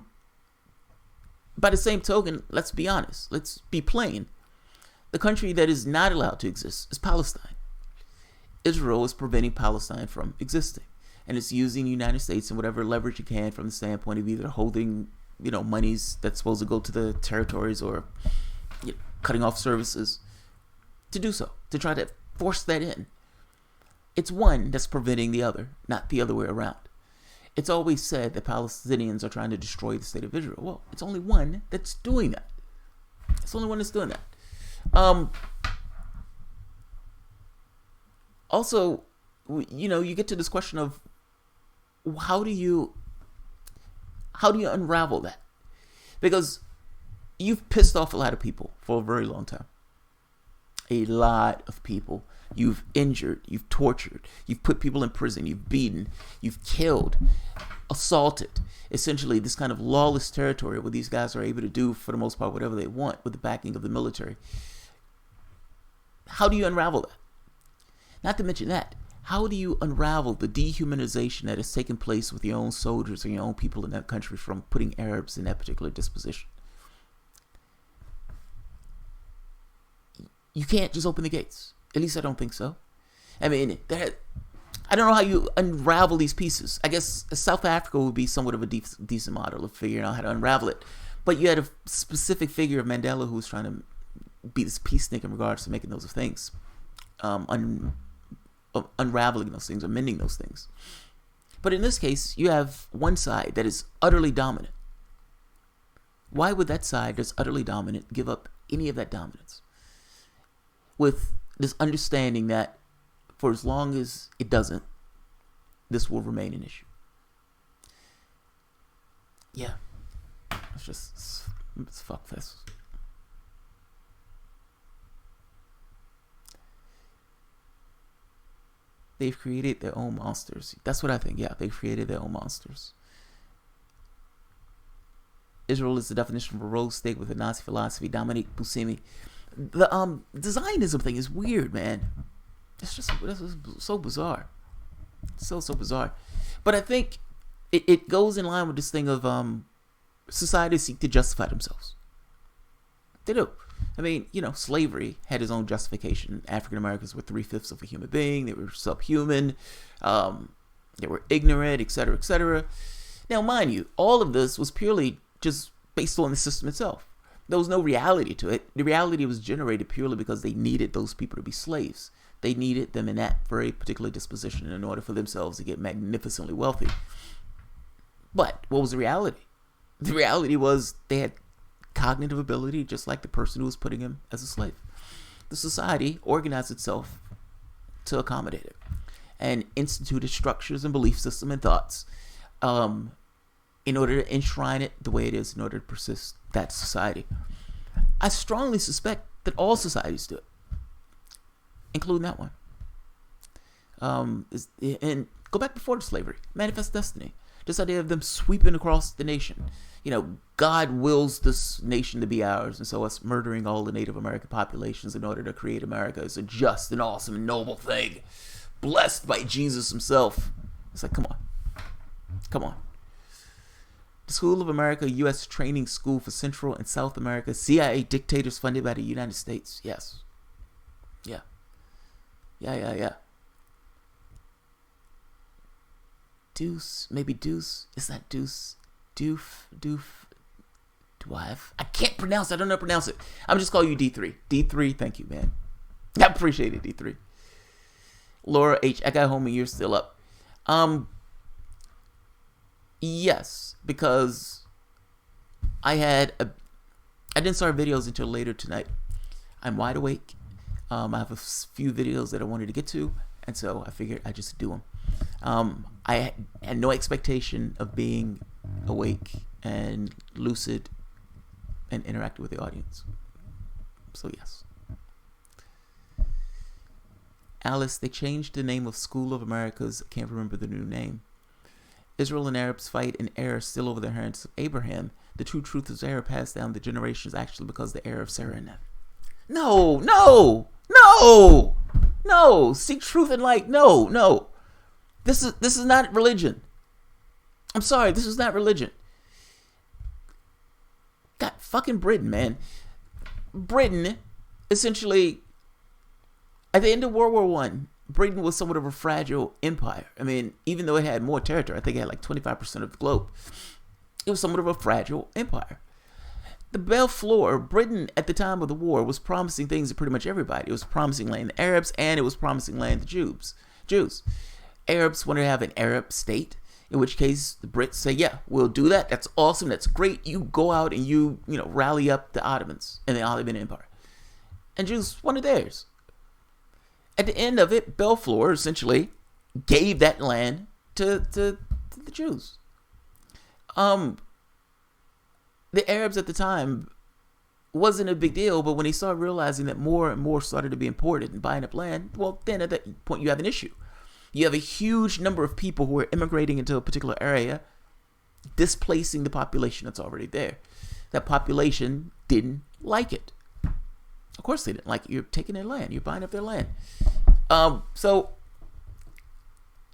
the same token, let's be honest. Let's be plain. The country that is not allowed to exist is Palestine. Israel is preventing Palestine from existing. And it's using the United States and whatever leverage it can from the standpoint of either holding, monies that's supposed to go to the territories or cutting off services to do so, to try to force that in. It's one that's preventing the other, not the other way around. It's always said that Palestinians are trying to destroy the state of Israel. Well, it's only one that's doing that. It's the only one that's doing that. Also, you get to this question of how do you unravel that? Because you've pissed off a lot of people for a very long time. A lot of people. You've injured, you've tortured, you've put people in prison, you've beaten, you've killed, assaulted. Essentially, this kind of lawless territory where these guys are able to do, for the most part, whatever they want with the backing of the military. How do you unravel that? Not to mention that, how do you unravel the dehumanization that has taken place with your own soldiers and your own people in that country from putting Arabs in that particular disposition? You can't just open the gates. At least I don't think so. I mean, I don't know how you unravel these pieces. I guess South Africa would be somewhat of a decent model of figuring out how to unravel it. But you had a specific figure of Mandela who was trying to be this peacenik in regards to making those things. Unraveling those things or mending those things. But in this case, you have one side that is utterly dominant. Why would that side that's utterly dominant give up any of that dominance? With this understanding that for as long as it doesn't, this will remain an issue. Yeah. It's fuck this. They've created their own monsters. That's what I think. Yeah, they've created their own monsters. Israel is the definition of a rogue state with a Nazi philosophy. Dominique Buscemi. The Zionism thing is weird, man. It's just so bizarre. So bizarre. But I think it goes in line with this thing of societies seek to justify themselves. They do. I mean, slavery had its own justification. African Americans were 3/5 of a human being. They were subhuman. They were ignorant, etc., etc. Now, mind you, all of this was purely just based on the system itself. There was no reality to it. The reality was generated purely because they needed those people to be slaves. They needed them in that very particular disposition in order for themselves to get magnificently wealthy. But what was the reality? The reality was they had cognitive ability just like the person who was putting him as a slave. The society organized itself to accommodate it and instituted structures and belief system and thoughts in order to enshrine it the way it is in order to persist that society. I strongly suspect that all societies do it, including that one. And go back before slavery, Manifest Destiny. This idea of them sweeping across the nation. God wills this nation to be ours, and so us murdering all the Native American populations in order to create America is a just and awesome and noble thing, blessed by Jesus himself. It's like, come on. The School of America, U.S. training school for Central and South America, CIA dictators funded by the United States. Yes. Yeah. Yeah. Deuce, maybe Deuce. Is that Deuce? Doof. I can't pronounce it. I don't know how to pronounce it. I'm just calling you D3. D3, thank you, man. I appreciate it, D3. Laura H, I got home and you're still up. Yes, because I didn't start videos until later tonight. I'm wide awake. I have a few videos that I wanted to get to, and so I figured I'd just do them. I had no expectation of being awake and lucid and interacting with the audience. So yes. Alice, they changed the name of School of Americas. I can't remember the new name. Israel and Arabs fight in error still over the inheritance of Abraham. The true truth is error passed down the generations actually because the error of Sarah and them. No. Seek truth and light. No. This is not religion. I'm sorry, this is not religion. God, fucking Britain, man. Britain, essentially, at the end of World War I, Britain was somewhat of a fragile empire. I mean, even though it had more territory, I think it had like 25% of the globe. It was somewhat of a fragile empire. The Belle Fleur, Britain at the time of the war was promising things to pretty much everybody. It was promising land to Arabs, and it was promising land to Jews. Arabs wanted to have an Arab state, in which case the Brits say, yeah, we'll do that. That's awesome. That's great. You go out and you rally up the Ottomans and the Ottoman Empire. And Jews wanted theirs. At the end of it, Belle Fleur essentially gave that land to the Jews. The Arabs at the time wasn't a big deal, but when they started realizing that more and more started to be imported and buying up land, well, then at that point you have an issue. You have a huge number of people who are immigrating into a particular area, displacing the population that's already there. That population didn't like it. Of course they didn't like it. You're taking their land. You're buying up their land. So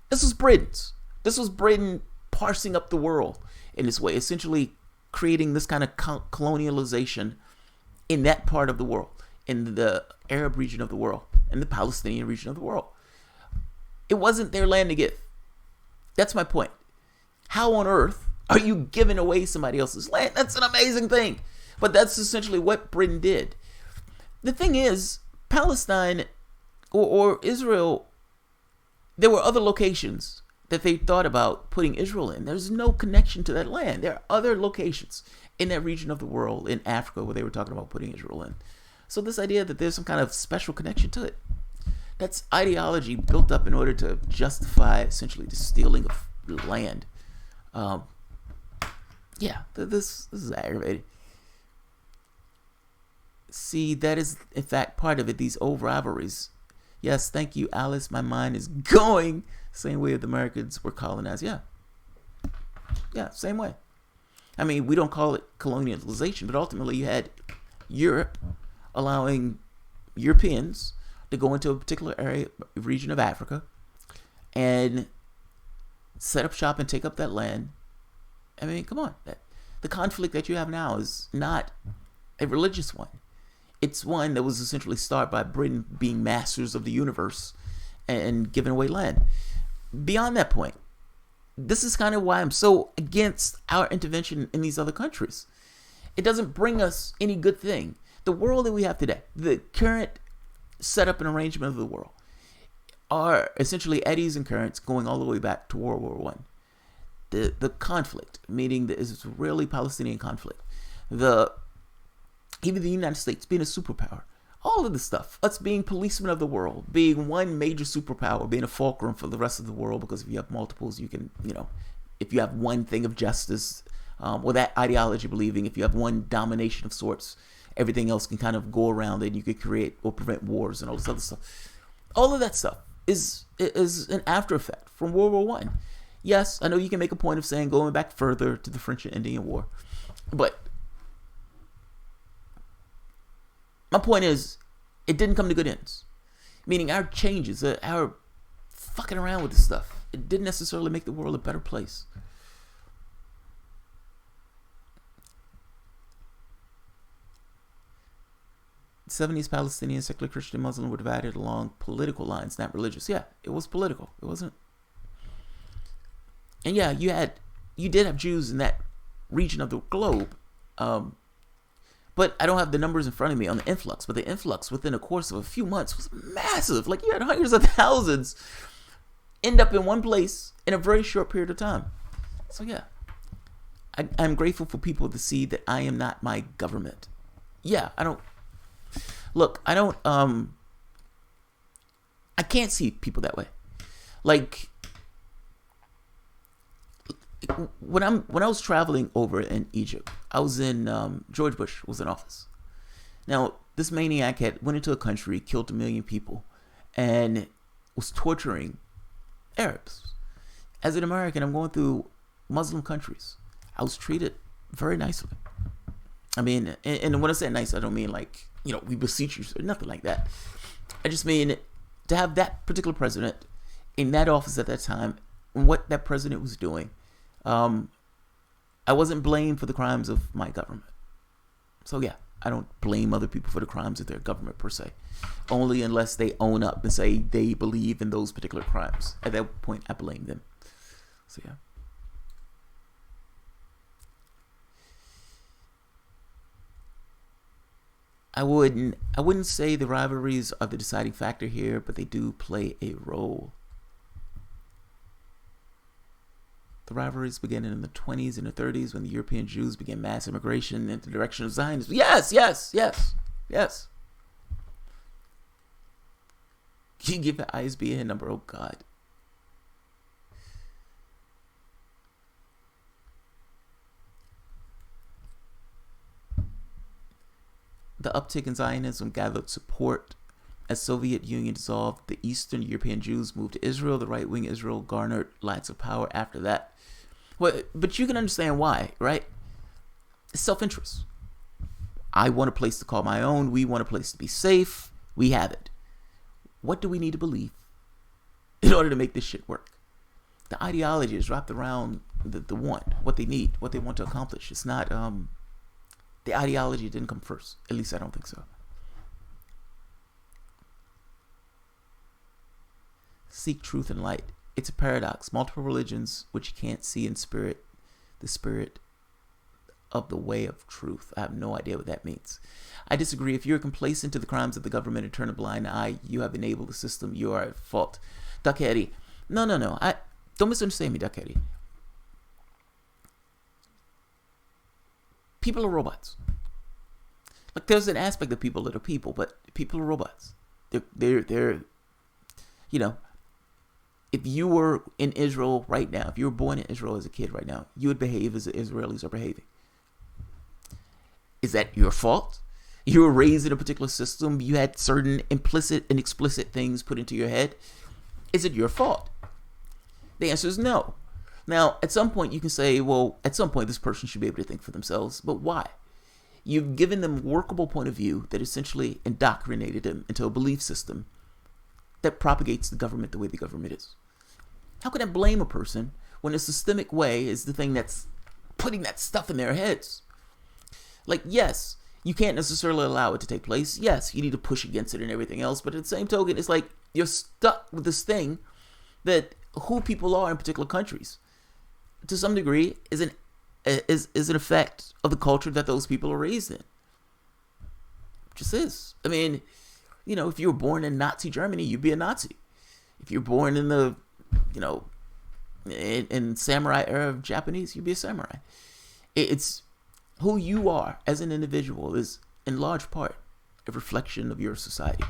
this was Britain's. This was Britain parsing up the world in this way, essentially creating this kind of colonialization in that part of the world, in the Arab region of the world, in the Palestinian region of the world. It wasn't their land to give. That's my point. How on earth are you giving away somebody else's land? That's an amazing thing. But that's essentially what Britain did. The thing is, Palestine or Israel, there were other locations that they thought about putting Israel in. There's no connection to that land. There are other locations in that region of the world, in Africa, where they were talking about putting Israel in. So this idea that there's some kind of special connection to it, that's ideology built up in order to justify essentially the stealing of land. This is aggravating. See, that is in fact part of it, these old rivalries. Yes, thank you, Alice. My mind is going same way the Americans were colonized. Yeah, same way. I mean, we don't call it colonialization, but ultimately you had Europe allowing Europeans to go into a particular region of Africa and set up shop and take up that land. I mean, come on. The conflict that you have now is not a religious one. It's one that was essentially started by Britain being masters of the universe and giving away land. Beyond that point, this is kind of why I'm so against our intervention in these other countries. It doesn't bring us any good thing. The world that we have today, the current setup and arrangement of the world, are essentially eddies and currents going all the way back to World War I. The conflict, meaning the Israeli-Palestinian conflict, even the United States being a superpower, all of this stuff, us being policemen of the world, being one major superpower, being a fulcrum for the rest of the world, because if you have multiples, you can, if you have one thing of justice, or that ideology believing, if you have one domination of sorts, everything else can kind of go around and you could create or prevent wars and all this other stuff. All of that stuff is an after effect from World War I. Yes, I know you can make a point of saying going back further to the French and Indian War, but my point is, it didn't come to good ends. Meaning our changes, our fucking around with this stuff, it didn't necessarily make the world a better place. 70s Palestinian, secular Christian, Muslim were divided along political lines, not religious. Yeah, it was political. It wasn't. And yeah, you did have Jews in that region of the globe. But I don't have the numbers in front of me on the influx. But the influx within a course of a few months was massive. Like, you had hundreds of thousands end up in one place in a very short period of time. So yeah, I'm grateful for people to see that I am not my government. Yeah, I can't see people that way. Like, when I was traveling over in Egypt, I was in George Bush was in office. Now, this maniac went into a country, killed 1 million people, and was torturing Arabs. As an American, I'm going through Muslim countries. I was treated very nicely. I mean, and when I say nice, I don't mean like, we beseech you or nothing like that. I just mean to have that particular president in that office at that time, and what that president was doing. I wasn't blamed for the crimes of my government. So yeah, I don't blame other people for the crimes of their government per se. Only unless they own up and say they believe in those particular crimes. At that point, I blame them. So yeah. I wouldn't say the rivalries are the deciding factor here, but they do play a role. The rivalries began in the 20s and the 30s when the European Jews began mass immigration in the direction of Zionism. Yes. Can you give the ISBN number? Oh, God. The uptick in Zionism gathered support as Soviet Union dissolved. The Eastern European Jews moved to Israel. The right-wing Israel garnered lots of power after that. Well, but you can understand why, right? It's self-interest. I want a place to call my own. We want a place to be safe. We have it. What do we need to believe in order to make this shit work? The ideology is wrapped around the want, what they need, what they want to accomplish. It's not, the ideology didn't come first. At least I don't think so. Seek truth and light. It's a paradox. Multiple religions which you can't see in spirit, the spirit of the way of truth. I have no idea what that means. I disagree. If you're complacent to the crimes of the government and turn a blind eye, you have enabled the system. You are at fault. Duck Eddie. No. Don't misunderstand me, Duck Eddie. People are robots. Like, there's an aspect of people that are people, but people are robots. They're if you were in Israel right now, if you were born in Israel as a kid right now, you would behave as the Israelis are behaving. Is that your fault? You were raised in a particular system. You had certain implicit and explicit things put into your head. Is it your fault? The answer is no. Now, at some point you can say, well, at some point this person should be able to think for themselves. But why? You've given them a workable point of view that essentially indoctrinated them into a belief system that propagates the government the way the government is. How can I blame a person when a systemic way is the thing that's putting that stuff in their heads? Like, yes, you can't necessarily allow it to take place. Yes, you need to push against it and everything else. But at the same token, it's like you're stuck with this thing that who people are in particular countries, to some degree, is an effect of the culture that those people are raised in. It just is. I mean, if you were born in Nazi Germany, you'd be a Nazi. If you're born in the, in samurai era of Japanese, you'd be a samurai. It's who you are as an individual is in large part a reflection of your society.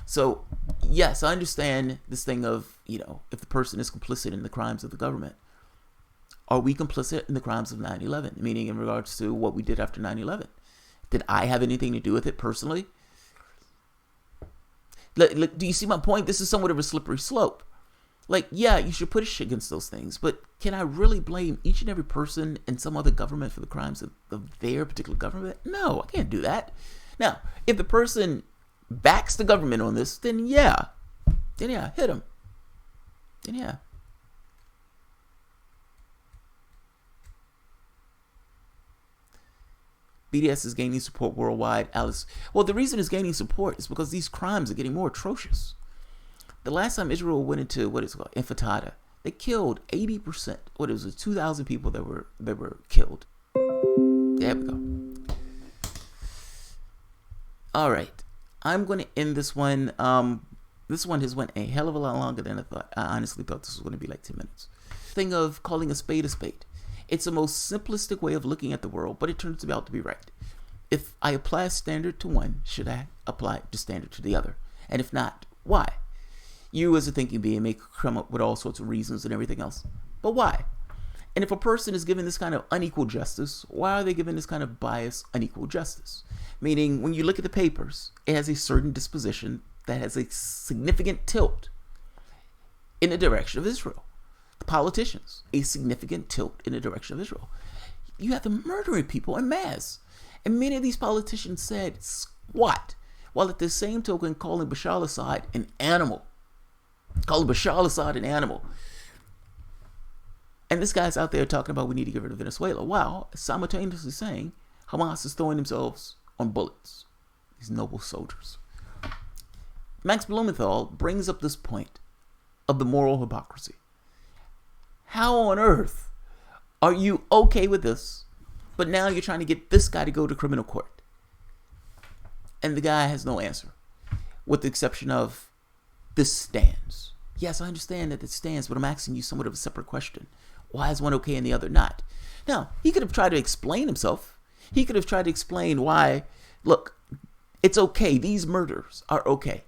So, yes, I understand this thing of, if the person is complicit in the crimes of the government. Are we complicit in the crimes of 9/11? Meaning in regards to what we did after 9/11. Did I have anything to do with it personally? Like, do you see my point? This is somewhat of a slippery slope. Like, yeah, you should push against those things, but can I really blame each and every person in some other government for the crimes of their particular government? No, I can't do that. Now, if the person backs the government on this, then yeah, hit them. Then yeah. BDS is gaining support worldwide. Alice, well, the reason it's gaining support is because these crimes are getting more atrocious. The last time Israel went into what is called intifada, they killed 80%. What it was 2,000 people that were killed. There we go. All right, I'm going to end this one. This one has went a hell of a lot longer than I thought. I honestly thought this was going to be like 10 minutes. Thing of calling a spade a spade. It's the most simplistic way of looking at the world, but it turns out to be right. If I apply a standard to one, should I apply the standard to the other? And if not, why? You as a thinking being may come up with all sorts of reasons and everything else. But why? And if a person is given this kind of unequal justice, why are they given this kind of biased, unequal justice? Meaning, when you look at the papers, it has a certain disposition that has a significant tilt in the direction of Israel. The politicians, a significant tilt in the direction of Israel. You have them murdering people en masse. And many of these politicians said squat, while at the same token calling Bashar al-Assad an animal. Calling Bashar al-Assad an animal. And this guy's out there talking about we need to get rid of Venezuela, while simultaneously saying Hamas is throwing themselves on bullets. These noble soldiers. Max Blumenthal brings up this point of the moral hypocrisy. How on earth are you okay with this, but now you're trying to get this guy to go to criminal court? And the guy has no answer, with the exception of, this stands. Yes, I understand that it stands, but I'm asking you somewhat of a separate question. Why is one okay and the other not? Now, he could have tried to explain himself. He could have tried to explain why, look, it's okay. These murders are okay.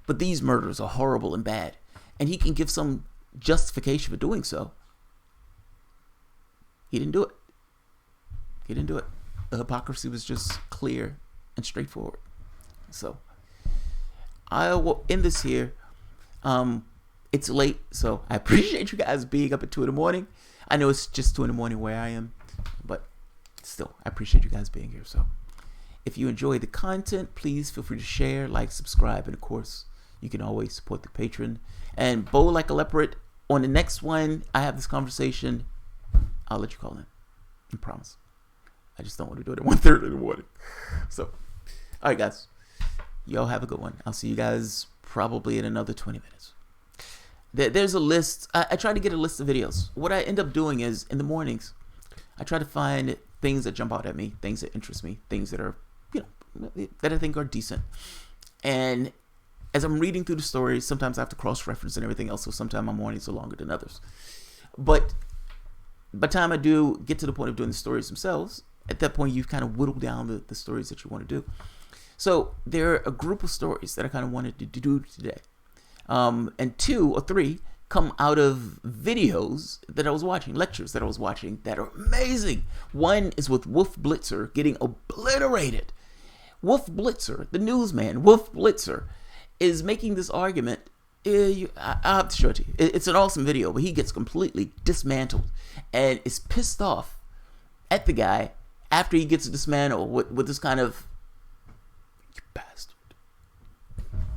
But these murders are horrible and bad. And he can give some justification for doing so. He didn't do it. He didn't do it. The hypocrisy was just clear and straightforward. So, I will end this here. It's late, so I appreciate you guys being up at 2 in the morning. I know it's just 2 in the morning where I am, but still, I appreciate you guys being here. So, if you enjoy the content, please feel free to share, like, subscribe, and of course, you can always support the patron. And Bo Like a Leopard, on the next one, I have this conversation. I'll let you call in. I promise. I just don't want to do it at 1:30 in the morning. So, all right, guys. Y'all have a good one. I'll see you guys probably in another 20 minutes. There's a list. I try to get a list of videos. What I end up doing is, in the mornings, I try to find things that jump out at me, things that interest me, things that are, that I think are decent. And as I'm reading through the stories, sometimes I have to cross-reference and everything else, so sometimes my mornings are longer than others. But by the time I do get to the point of doing the stories themselves, at that point, you've kind of whittled down the stories that you want to do. So there are a group of stories that I kind of wanted to do today. And 2 or 3 come out of videos that I was watching, lectures that I was watching that are amazing. One is with Wolf Blitzer getting obliterated. Wolf Blitzer, the newsman, Wolf Blitzer, is making this argument. I'll have to show it to you. It's an awesome video, but he gets completely dismantled and is pissed off at the guy after he gets dismantled with this kind of, you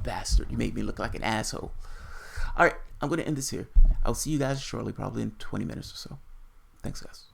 bastard, you made me look like an asshole. All right, I'm going to end this here. I'll see you guys shortly, probably in 20 minutes or so. Thanks, guys.